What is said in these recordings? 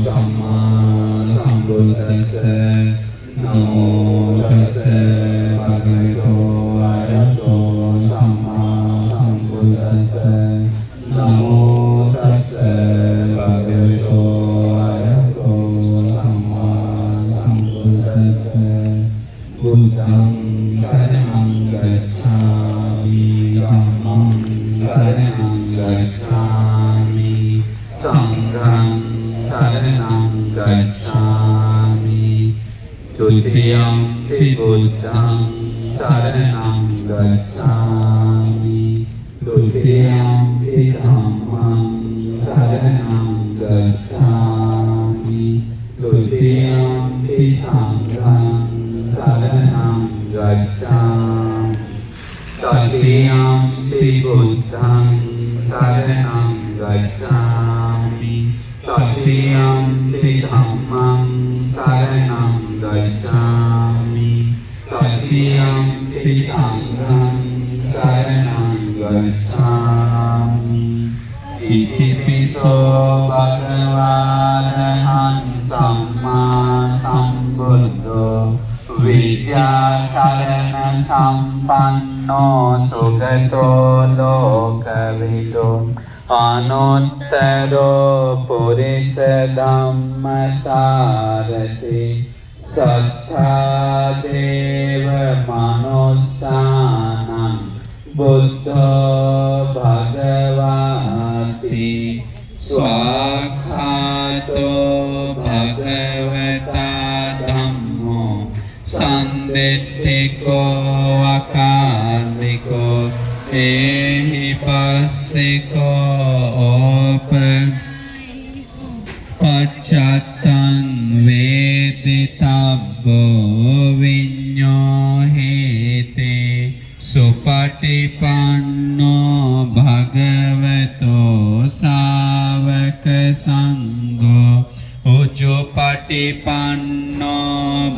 सम्मा सम्बुद्दस्स नमो तस्स भगवतो अरहतो सम्मा सम्बुद्दस्स नमो तस्स भगवतो अरहतो सम्मा सम्बुद्दस्स बुद्धं शरणं गच्छामि धम्मं शरणं गच्छामि संघं शरणं गच्छामि तुतीयंपि बुद्धं शरणं गच्छामि तुतीयंपि धम्मं शरणं गच्छामि तुतीयंपि संघं शरणं गच्छामि तृतीयंपि बुद्धं शरणं गच्छामि तृतीयंपि धम्मं शरणं गच्छामि तृतीयंपि संघं शरणं गच्छामि इतिपिसो भगवानहं सम्मा सम्बुद्धो विद्याचरण संपन्नो सुगतो लोकविदो अनुत्तरो पुरुष धम्मसारथि सत्ता देव मनुष्याणां बुद्धो भगवति स्वाख्यातो भगवता धम्मो संदिट्ठिको अकालिको एहिपस्सिको पश्चात्तं वेदितव्यो विज्ञायते सुपटिपन्नो भगवतो सावक संघो उजुपटिपन्नो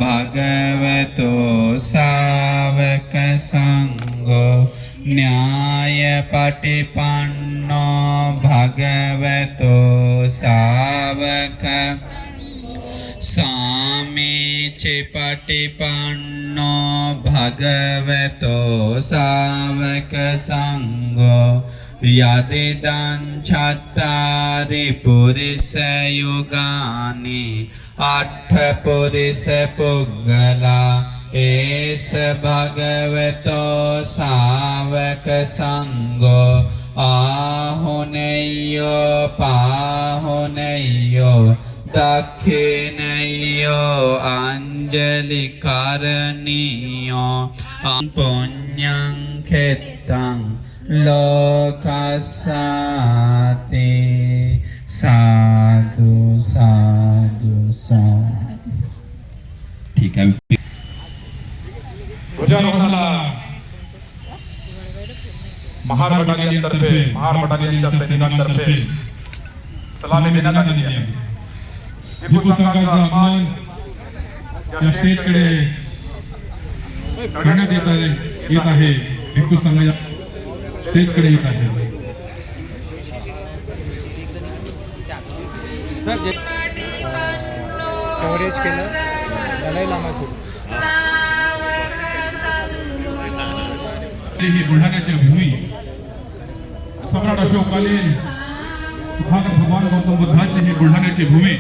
भगवतो सावक संघो न्यायपटिपन्नो भगवतो सावक सामीचिपटिपन्नो भगवतो सावक संघो यदिदं चत्तारि पुरुषयुगानि अट्ठपुरुषपुग्गला एष भगवतो सावक संघो आहुनेयो पाहुनेयो दक्षिणेयो अंजलिकरणीयो पुण्यं खेत्तं लोकस्याति साधु साधु साधु। ठीक है, ध्वजारोहणाला महार बटालियनतर्फे महार बटालियनच्या सैनिकांतर्फे सलामी देण्यात आलेली आहे। भिक्खू संघाचा आगमन या स्टेजकडे करण्यात येत आहे। भिक्खू संघ या स्टेजकडे येत आहे। कव्हरेज केलं दलाई लामा सुरू ही बुलढाण्याची भूमी सम्राट अशोककालीन भगवान गौतम बुद्धाची ही बुलढाण्याची भूमी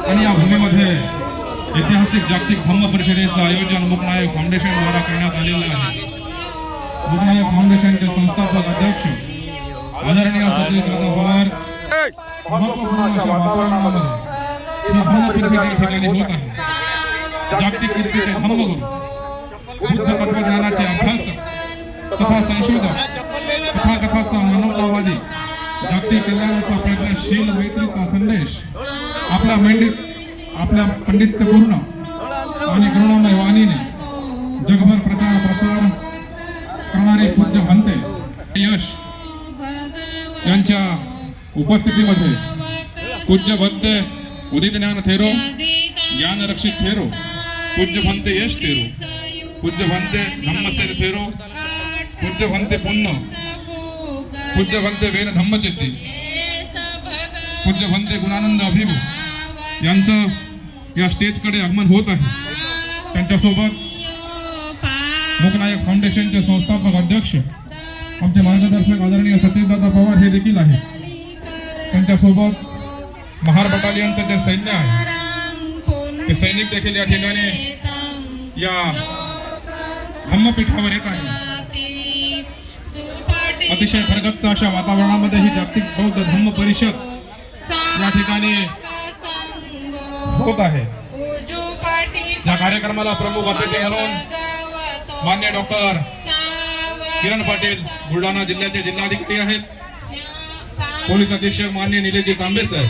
आणि या भूमीमध्ये ऐतिहासिक जागतिक धम्म परिषदेचं आयोजन मुकनायक फाउंडेशन द्वारा करण्यात आलेलं आहे। मुकनायक फाउंडेशनचे संस्थापक अध्यक्ष आदरणीय सतीश दादा पवार महत्वपूर्ण अशा वातावरणामध्ये ही धम्म परिषद या ठिकाणी होत आहे। जागतिक कीर्तीचे धम्मगुरू बुद्ध तत्वज्ञानाचे अभ्यासक तथा संशोधक तथाकथाचा मानवतावादी जागतिक कल्याणाचा प्रज्ञाशील मैत्रीचा संदेश आपल्या पंडित्यपूर्ण आणि करुणामय वाणीने जगभर प्रचार प्रसार करणारे पूज्य भंते यश यांच्या उपस्थितीमध्ये पूज्य भंते उदित ज्ञान थेरो ज्ञान रक्षित थेरो पूज्य भंते यश थेरो पूज्य भंते धम्मसेन थेरो पूज्य भंते पुण्य पूज्य भंते वेन धम्मचित्ती पूज्य भंते गुणानंद अभिभू यांचं या स्टेजकडे आगमन होत आहे. त्यांच्यासोबत लोकनायक फाउंडेशनचे संस्थापक अध्यक्ष आमचे मार्गदर्शक आदरणीय सतीशदादा पवार हे देखील आहेत. त्यांच्यासोबत महार बटालियनचं जे सैन्य आहे ते सैनिक देखील या ठिकाणी या धम्मपीठावर येत आहे. अतिशय भरगच्च अशा वातावरणामध्ये ही जागतिक बौद्ध धम्म परिषद या ठिकाणी होत आहे. या कार्यक्रमाला प्रमुख अतिथी म्हणून मान्य डॉक्टर किरण पाटील बुलढाणा जिल्ह्याचे जिल्हाधिकारी आहेत. पोलीस अधीक्षक मान्य निलेशजी तांबे साहेब,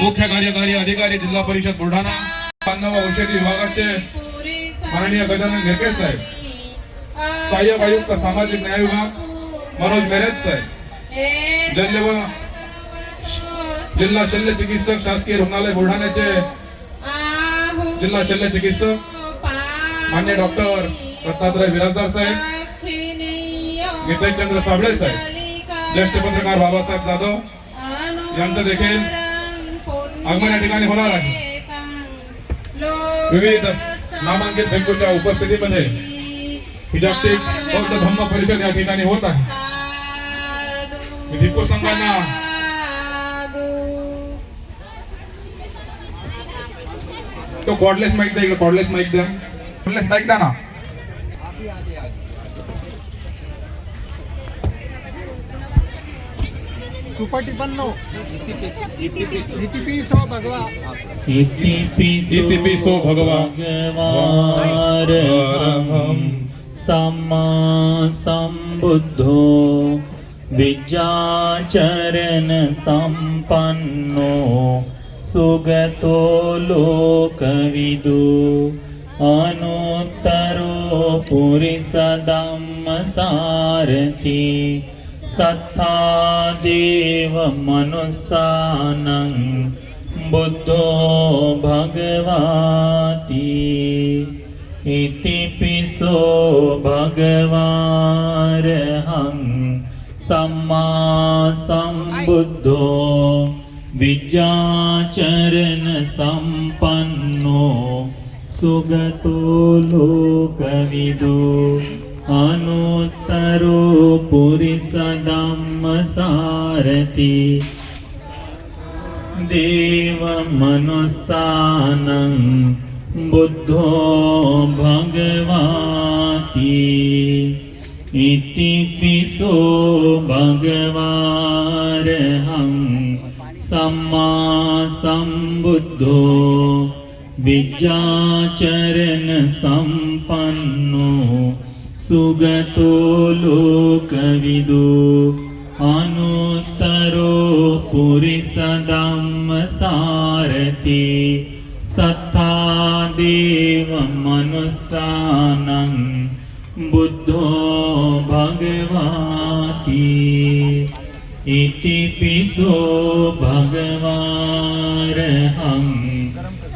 मुख्य कार्यकारी अधिकारी जिल्हा परिषद बुलढाणा, अन्न व औषधी विभागाचे माननीय गजानन घेरके साहेब, सहाय्यक आयुक्त सामाजिक न्याय विभाग मनोज मेहरत साहेब, जिल्हा शल्य चिकित्सक शासकीय रुग्णालय बुलढाण्याचे जिल्हा शल्य चिकित्सक मान्य डॉक्टर दत्तात्रय बिराजदार साहेब, नितेशचंद्र साबळे साहेब, ज्येष्ठ पत्रकार बाबासाहेब जाधव यांचं देखील आगमन या ठिकाणी होणार आहे. विविध नामांकित भिक्खूंच्या उपस्थितीमध्ये ही जागतिक बौद्ध धम्म परिषद या ठिकाणी होत आहे. भिक्खू संघांना तो कॉर्डलेस माईक द्या, इकडे कॉर्डलेस माईक द्या, कॉर्डलेस माईक द्या ना. सुपटिपन्नो इतिपिसो भगवा इतिपिसो भगवारहं सम्मा सम्बुद्धो विज्ञाचरण संपन्नो सुगतो लोकविदु अनुत्तरो पुरिसधम्म सारथि सत्ता देव मनुस्सानं बुद्धो भगवाति इतिपिसो भगवारहं सम्मा सम्बुद्धो विज्ञाचरण संपन्नो सुगतो लोकविदु अनुत्तरो पुरिसधम्म सारथि देव मनुस्सानं बुद्धो भगवाति इतिपिसो भगवारहं सम्मा सम्बुद्धो विज्ञाचरण संपन्नो सुगतो लोकविदु अनुत्तरो पुरिसधम्म सारथि सत्ता देव मनुस्सानं बुद्धो भगवाति इतिपिसो भगवारहं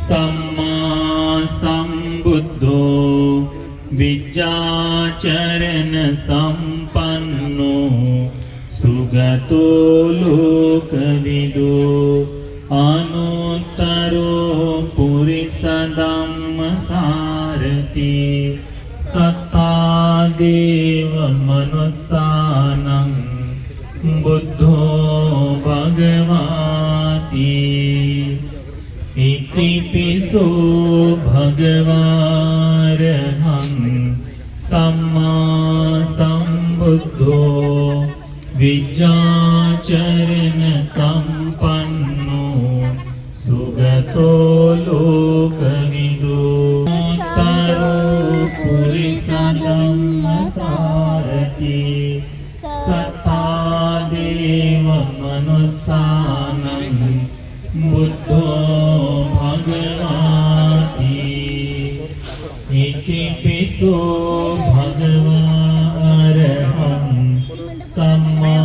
सम्मा सम्बुद्धो विज्ञाचरण संपन्नो सुगतो लोकविदु अनुत्तरो पुरिसधम्म सारथि सत्ता देव मनुस्सानं बुद्धो भगवाति इतिपिसो भगवारहं सम्मा सम्बुद्धो विज्ञाचरण संपन्नो सुगतो लोकविदु अनुत्तरो पुरिसधम्म सारथि सत्ता देव मनुस्सानं बुद्धो भगवाति इतिपिसो भगवारहं सम्मा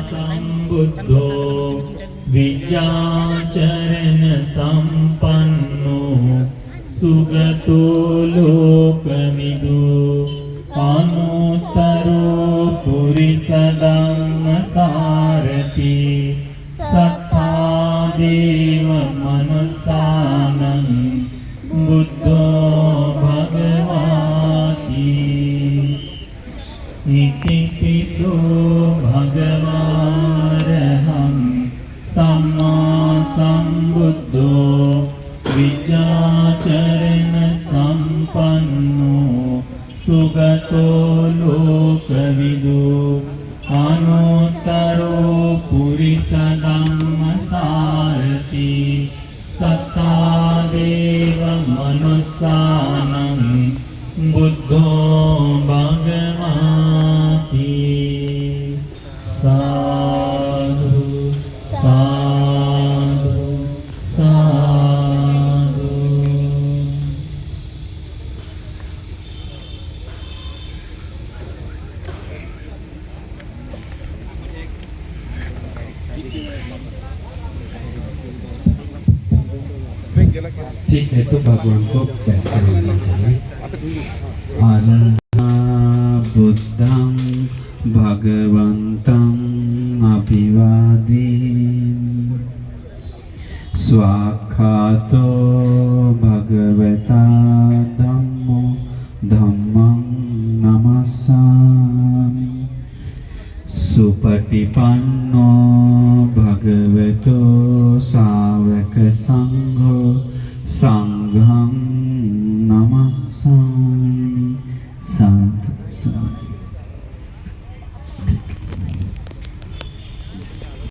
सम्बुद्धो विज्ञाचरण संपन्नो सुगतो लोकविदु अनुत्तरो पुरिसधम्म सारथि सत्ता දේව මනුස්සානං බුද්ධෝ භගවාති ඉතිපිසෝ භගවාරහං සම්මා සම්බුද්ධෝ විචාචරණ සම්පන්නෝ සුගතෝ ලෝකවිදු අනුත්තරෝ පුරිස ධම්මසාරති සත්තා දේව මනුස්සානං බුද්ධෝ භගවාති සාදු සාදු සාදු. ठीक है तो भगवान को बैठा बुद्धं भगवन्तं अभिवादयामि स्वाखातो भगवता धम्मो धम्मं नमस्सामि सुपटिपन्नो भगवतो सावक संघो संघं